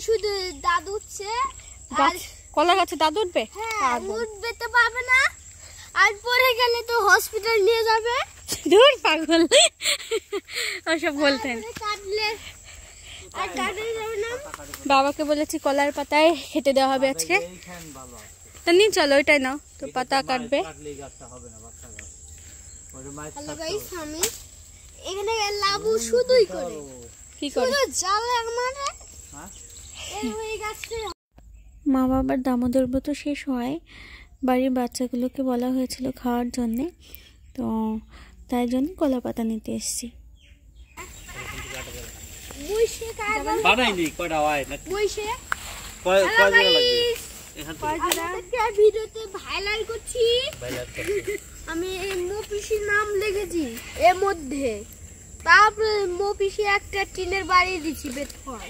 শুধু দাদু উঠছে, কলা গাছে দাদু উঠবে? হ্যাঁ উঠবে তো পাবে না, আর পরে গেলে তো হসপিটাল নিয়ে যাবে। দূর পাগল, ওসব বলতেন। বাবাকে বলেছি কলার পাতায় খেতে দেওয়া হবে আজকে, তা নিয়ে চলো ওইটাই নাও তো, পাতা কাটবে। এখানে লাবু শুধুই করে, কি করে জ্বালা মানে মা বাবার দামোদর ব্রত শেষ হয়, বাড়ির বাচ্চাগুলোকে বলা হয়েছিল খাওয়ার জন্যে, তো তাই জন্য কলা পাতা নিতে এসছি। আমি মপিসির নাম লিখেছি এর মধ্যে, তারপরে মপিসি একটা টিনের বাড়ি দিচ্ছি বেতফল।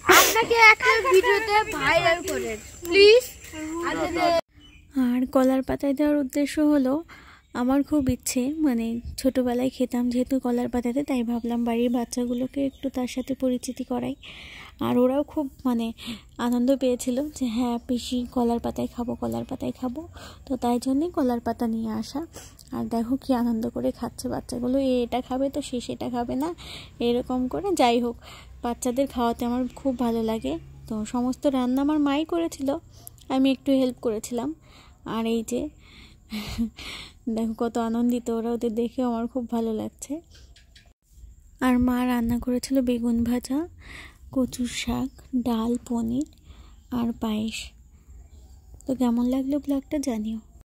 আপনাকে একটা ভিডিওতে ভাইরাল করেন প্লিজ। আর কলার পাতায় দেওয়ার উদ্দেশ্য হলো, আমার খুব ইচ্ছে, মানে ছোটোবেলায় খেতাম যেহেতু কলার পাতাতে, তাই ভাবলাম বাড়ির বাচ্চাগুলোকে একটু তার সাথে পরিচিতি করাই। আর ওরাও খুব মানে আনন্দ পেয়েছিল যে হ্যাঁ পিসি কলার পাতায় খাবো, কলার পাতায় খাবো, তো তাই জন্যই কলার পাতা নিয়ে আসা। আর দেখো কি আনন্দ করে খাচ্ছে বাচ্চাগুলো, এটা খাবে তো সে সেটা খাবে না, এরকম করে। যাই হোক, বাচ্চাদের খাওয়াতে আমার খুব ভালো লাগে। তো সমস্ত রান্না আমার মাই করেছিল, আমি একটু হেল্প করেছিলাম। আর এই যে দেখো কত আনন্দিত ওরা, ওদের দেখেও আমার খুব ভালো লাগছে। আর মা রান্না করেছিল বেগুন ভাজা, কচুর শাক, ডাল, পনির আর পায়েস। তো কেমন লাগলো ব্লগটা জানিও।